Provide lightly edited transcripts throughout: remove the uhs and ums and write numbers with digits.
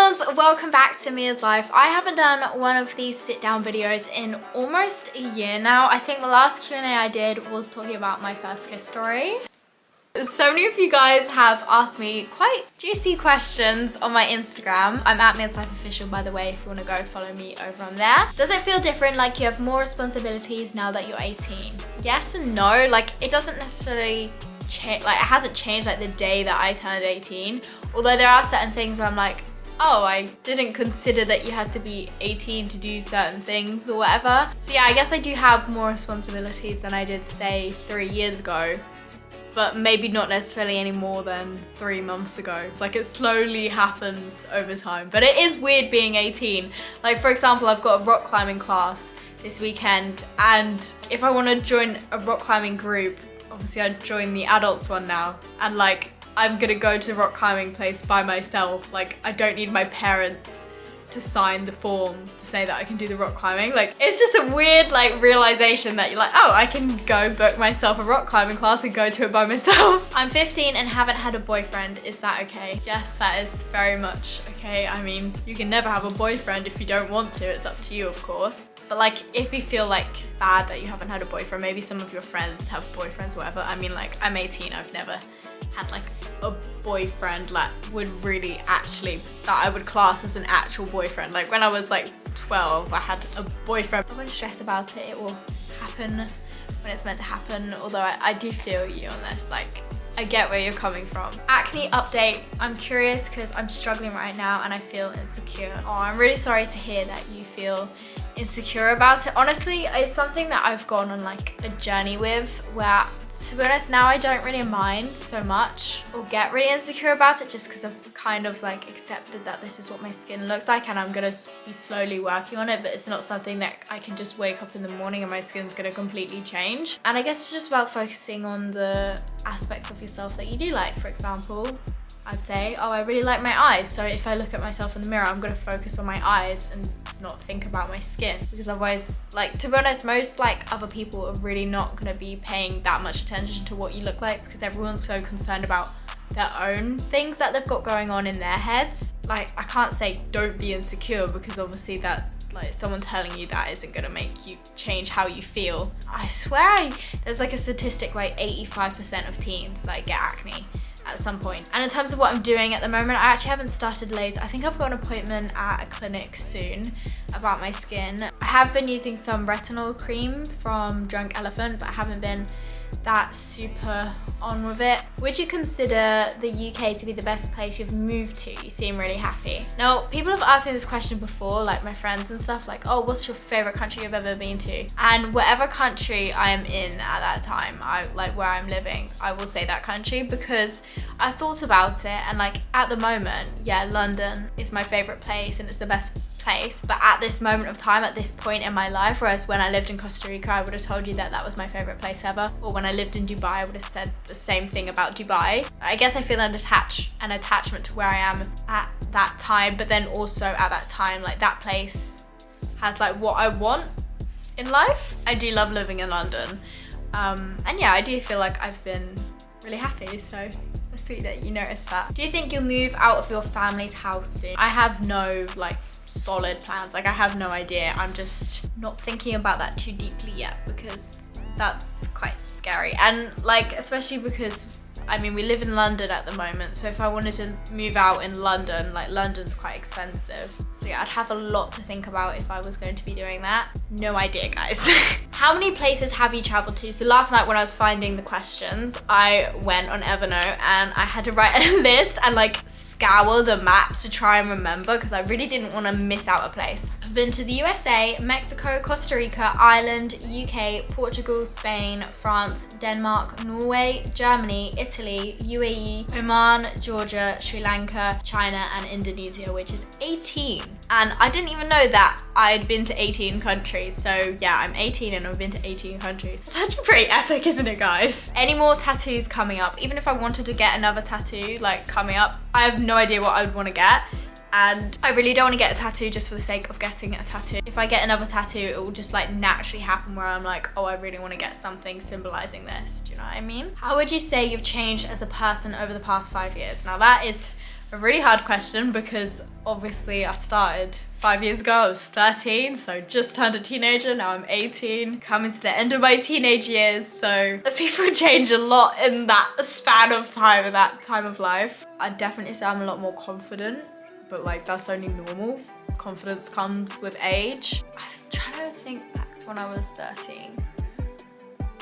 Mills, welcome back to Mia's Life. I haven't done one of these sit down videos in almost a year now. I think the last Q&A I did was talking about my first kiss story. So many of you guys have asked me quite juicy questions on my Instagram. I'm at Mia's Life Official, by the way, if you want to go follow me over on there. Does it feel different, like you have more responsibilities now that you're 18? Yes and no. Like, it doesn't necessarily change, like it hasn't changed like the day that I turned 18. Although there are certain things where I'm like, oh, I didn't consider that you had to be 18 to do certain things or whatever. So yeah, I guess I do have more responsibilities than I did, say, 3 years ago. But maybe not necessarily any more than 3 months ago. It's like it slowly happens over time. But it is weird being 18. Like, for example, I've got a rock climbing class this weekend, and if I want to join a rock climbing group, obviously I'd join the adults one now. And like, I'm gonna go to the rock climbing place by myself. Like, I don't need my parents to sign the form to say that I can do the rock climbing. Like, it's just a weird like realization that you're like, oh, I can go book myself a rock climbing class and go to it by myself. I'm 15 and haven't had a boyfriend. Is that okay? Yes, that is very much okay. I mean, you can never have a boyfriend if you don't want to. It's up to you, of course. But like, if you feel like bad that you haven't had a boyfriend, maybe some of your friends have boyfriends, whatever. I mean, like, I'm 18, I've never had like a boyfriend that would really actually, that I would class as an actual boyfriend. Like, when I was like 12, I had a boyfriend. I wouldn't stress about it. It will happen when it's meant to happen. Although I do feel you on this. Like, I get where you're coming from. Acne update. I'm curious because I'm struggling right now and I feel insecure. Oh, I'm really sorry to hear that you feel insecure about it. Honestly, it's something that I've gone on like a journey with, where, to be honest, now I don't really mind so much or get really insecure about it, just because I've kind of like accepted that this is what my skin looks like and I'm gonna be slowly working on it. But it's not something that I can just wake up in the morning and my skin's gonna completely change. And I guess it's just about focusing on the aspects of yourself that you do like. For example, I'd say, oh, I really like my eyes. So if I look at myself in the mirror, I'm gonna focus on my eyes and not think about my skin. Because otherwise, like, to be honest, most like other people are really not gonna be paying that much attention to what you look like, because everyone's so concerned about their own things that they've got going on in their heads. Like, I can't say don't be insecure, because obviously that, like, someone telling you that isn't gonna make you change how you feel. I swear there's like a statistic, like 85% of teens like get acne at some point. And in terms of what I'm doing at the moment, I actually haven't started laser. I think I've got an appointment at a clinic soon about my skin. I have been using some retinol cream from Drunk Elephant, but I haven't been that super on with it. Would you consider the UK to be the best place you've moved to? You seem really happy. Now, people have asked me this question before, like my friends and stuff, like, oh, what's your favorite country you've ever been to? And whatever country I am in at that time, like where I'm living, I will say that country, because I thought about it, and like at the moment, yeah, London is my favorite place and it's the best place. But at this moment of time, at this point in my life, whereas when I lived in Costa Rica, I would have told you that that was my favorite place ever. Or when I lived in Dubai, I would have said the same thing about Dubai. I guess I feel an attachment to where I am at that time, but then also at that time, like that place has like what I want in life. I do love living in London. And yeah, I do feel like I've been really happy, so it's sweet that you noticed that. Do you think you'll move out of your family's house soon? I have no like solid plans. Like, I have no idea. I'm just not thinking about that too deeply yet, because that's quite scary. And like, especially because, I mean, we live in London at the moment, so if I wanted to move out in London, like London's quite expensive. So yeah, I'd have a lot to think about if I was going to be doing that. No idea, guys. How many places have you traveled to? So last night when I was finding the questions, I went on Evernote and I had to write a list and like scour the map to try and remember, because I really didn't want to miss out a place. I've been to the USA, Mexico, Costa Rica, Ireland, UK, Portugal, Spain, France, Denmark, Norway, Germany, Italy, UAE, Oman, Georgia, Sri Lanka, China, and Indonesia, which is 18. And I didn't even know that I'd been to 18 countries. So yeah, I'm 18 and I've been to 18 countries. That's actually pretty epic, isn't it, guys? Any more tattoos coming up? Even if I wanted to get another tattoo, like coming up, I have no idea what I would want to get. And I really don't want to get a tattoo just for the sake of getting a tattoo. If I get another tattoo, it will just like naturally happen where I'm like, oh, I really want to get something symbolizing this. Do you know what I mean? How would you say you've changed as a person over the past 5 years? Now that is a really hard question because obviously I started 5 years ago. I was 13, so just turned a teenager. Now I'm 18, coming to the end of my teenage years. So people change a lot in that span of time, in that time of life. I'd definitely say I'm a lot more confident, but like that's only normal. Confidence comes with age. I'm trying to think back to when I was 13.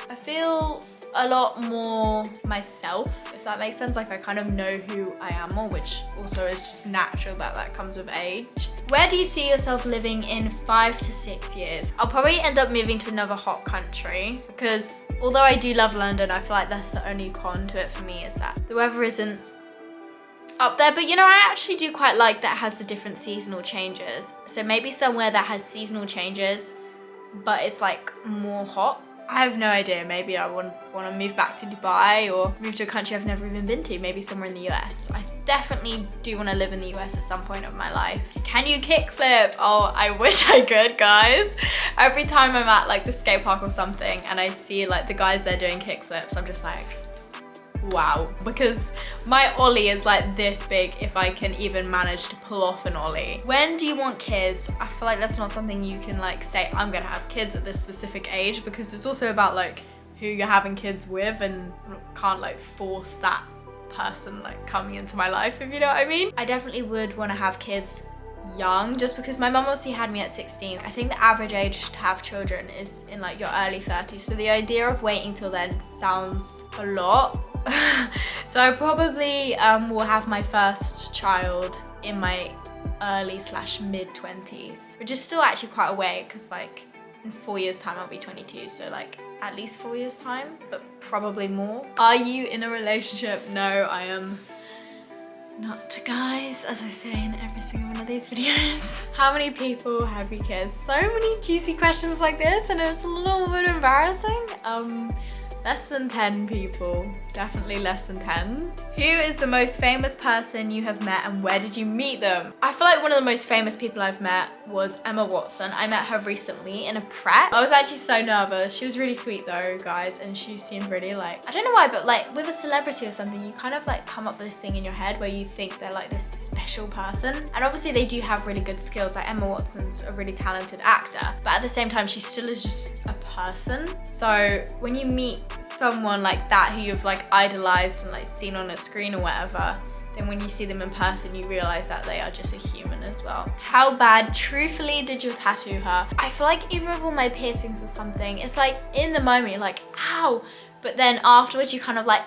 I feel a lot more myself, if that makes sense. Like I kind of know who I am more, which also is just natural that comes with age. Where do you see yourself living in 5 to 6 years? I'll probably end up moving to another hot country because although I do love London, I feel like that's the only con to it for me is that the weather isn't up there. But you know, I actually do quite like that it has the different seasonal changes. So maybe somewhere that has seasonal changes, but it's like more hot. I have no idea. Maybe I want to move back to Dubai or move to a country I've never even been to, maybe somewhere in the US. I definitely do want to live in the US at some point of my life. Can you kickflip? Oh, I wish I could, guys. Every time I'm at like the skate park or something and I see like the guys there doing kickflips, I'm just like, wow, because my ollie is like this big if I can even manage to pull off an ollie. When do you want kids? I feel like that's not something you can like say I'm gonna have kids at this specific age, because it's also about like who you're having kids with, and can't like force that person like coming into my life, if you know what I mean. I definitely would want to have kids young, just because my mum obviously had me at 16. I think the average age to have children is in like your early 30s, so the idea of waiting till then sounds a lot. So I probably will have my first child in my early / mid 20s, which is still actually quite a way, because like in 4 years time I'll be 22, so like at least 4 years time, but probably more. Are you in a relationship? No, I am not, guys, as I say in every single one of these videos. How many people have you kids? So many juicy questions like this, and it's a little bit embarrassing. Less than 10 people, definitely less than 10. Who is the most famous person you have met and where did you meet them? I feel like one of the most famous people I've met was Emma Watson. I met her recently in a prep. I was actually so nervous. She was really sweet though, guys, and she seemed really like, I don't know why, but like with a celebrity or something, you kind of like come up with this thing in your head where you think they're like this special person. And obviously they do have really good skills. Like Emma Watson's a really talented actor, but at the same time, she still is just a person. So when you meet someone like that who you've like idolized and like seen on a screen or whatever, then when you see them in person you realize that they are just a human as well. How bad, truthfully, did you tattoo her? I feel like even with all my piercings or something, it's like in the moment you're like, ow, but then afterwards you kind of like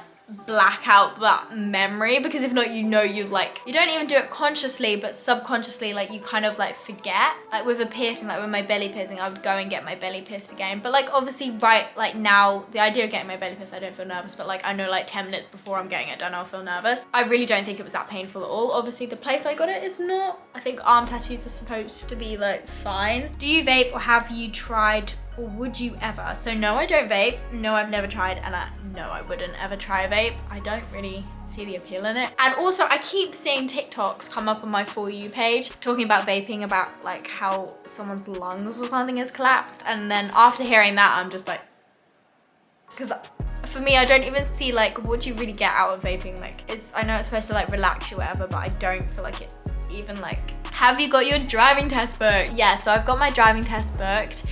black out that memory, because if not, you know, you don't even do it consciously, but subconsciously like you kind of like forget. Like with a piercing, like with my belly piercing, I would go and get my belly pierced again, but like obviously right like now the idea of getting my belly pierced, I don't feel nervous, but like I know like 10 minutes before I'm getting it done I'll feel nervous. I really don't think it was that painful at all. Obviously the place I got it is not. I think arm tattoos are supposed to be like fine. Do you vape or have you tried, or would you ever? So no, I don't vape. No, I've never tried, and no, I wouldn't ever try a vape. I don't really see the appeal in it. And also I keep seeing TikToks come up on my For You page talking about vaping, about like how someone's lungs or something has collapsed, and then after hearing that I'm just like, because for me I don't even see like what you really get out of vaping. Like I know it's supposed to like relax you or whatever, but I don't feel like it even like. Have you got your driving test booked? Yeah, so I've got my driving test booked.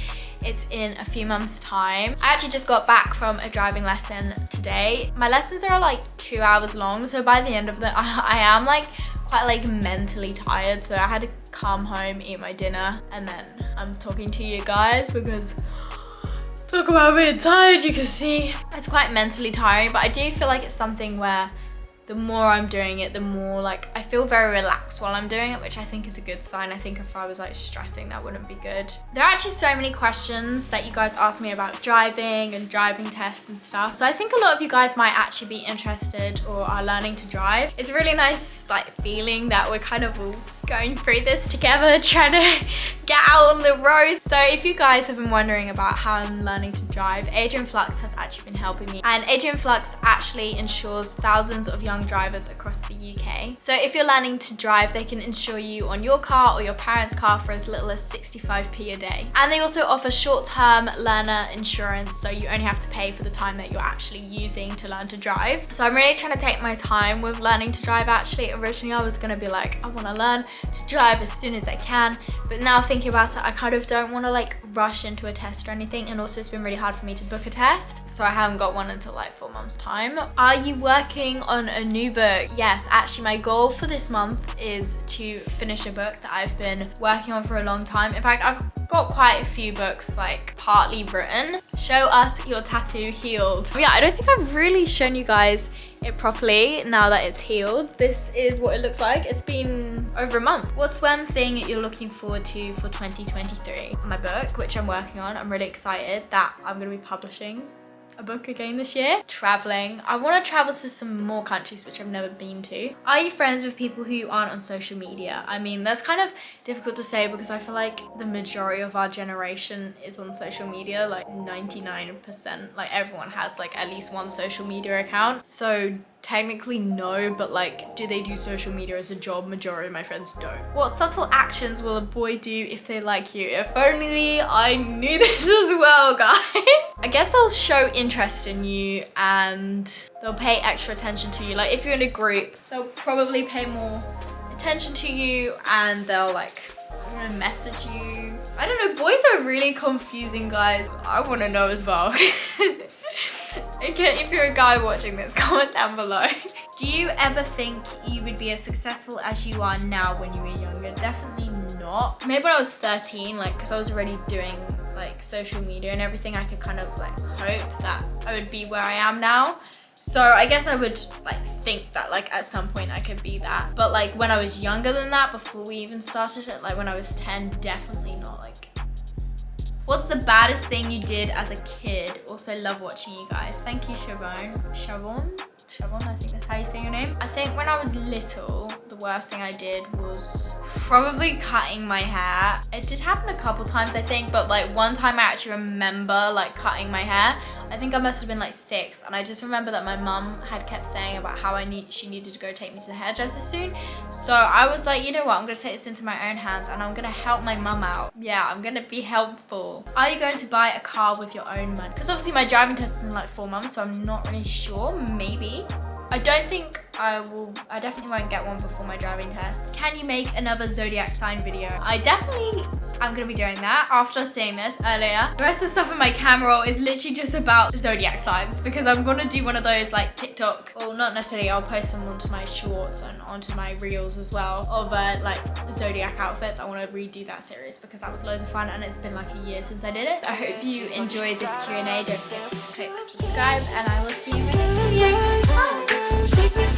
It's in a few months' time. I actually just got back from a driving lesson today. My lessons are like 2 hours long, so by the end of them, I am like quite like mentally tired. So I had to come home, eat my dinner, and then I'm talking to you guys because talk about being tired, you can see. It's quite mentally tiring, but I do feel like it's something where the more I'm doing it, the more like I feel very relaxed while I'm doing it, which I think is a good sign. I think if I was like stressing, that wouldn't be good. There are actually so many questions that you guys ask me about driving and driving tests and stuff. So I think a lot of you guys might actually be interested or are learning to drive. It's a really nice like feeling that we're kind of all going through this together, trying to get out on the road. So if you guys have been wondering about how I'm learning to drive, Adrian Flux has actually been helping me. And Adrian Flux actually insures thousands of young drivers across the UK. So if you're learning to drive, they can insure you on your car or your parents' car for as little as 65p a day. And they also offer short-term learner insurance, so you only have to pay for the time that you're actually using to learn to drive. So I'm really trying to take my time with learning to drive. Actually, originally I was gonna be like, I wanna learn to drive as soon as I can, but now thinking about it, I kind of don't want to like rush into a test or anything, and also it's been really hard for me to book a test, so I haven't got one until like 4 months time. Are you working on a new book? Yes, actually my goal for this month is to finish a book that I've been working on for a long time. In fact, I've got quite a few books like partly written. Show us your tattoo healed. Yeah, I don't think I've really shown you guys it properly now that it's healed. This is what it looks like. It's been over a month. What's one thing you're looking forward to for 2023? My book, which I'm working on. I'm really excited that I'm gonna be publishing a book again this year. Traveling. I want to travel to some more countries which I've never been to. Are you friends with people who aren't on social media? I mean, that's kind of difficult to say because I feel like the majority of our generation is on social media, like 99%. Like everyone has like at least one social media account. So technically no, but like, do they do social media as a job? Majority of my friends don't. What subtle actions will a boy do if they like you? If only I knew this as well, guys. I guess they'll show interest in you and they'll pay extra attention to you. Like if you're in a group, they'll probably pay more attention to you and they'll like message you. I don't know, boys are really confusing, guys. I want to know as well. Okay, if you're a guy watching this, comment down below. Do you ever think you would be as successful as you are now when you were younger? Definitely not. Maybe when I was 13, like, because I was already doing like social media and everything, I could kind of like hope that I would be where I am now. So I guess I would like think that like at some point I could be that. But like when I was younger than that, before we even started it, like when I was 10, definitely not. Like, what's the baddest thing you did as a kid? Also love watching you guys. Thank you, Siobhan, I think that's how you say your name. I think when I was little, the worst thing I did was probably cutting my hair. It did happen a couple times, I think, but like one time I actually remember like cutting my hair. I think I must have been like 6, and I just remember that my mum had kept saying about how she needed to go take me to the hairdresser soon. So I was like, you know what, I'm gonna take this into my own hands and I'm gonna help my mum out. Yeah, I'm gonna be helpful. Are you going to buy a car with your own money? Because obviously my driving test is in like 4 months, so I'm not really sure. Maybe. I don't think I will. I definitely won't get one before my driving test. Can you make another zodiac sign video? I'm gonna be doing that after seeing this earlier. The rest of the stuff in my camera roll is literally just about zodiac signs, because I'm gonna do one of those like TikTok, well not necessarily, I'll post them onto my shorts and onto my reels as well, of like zodiac outfits. I wanna redo that series because that was loads of fun and it's been like a year since I did it. I hope you enjoyed this Q&A. Don't forget to click subscribe and I will see you in the next video.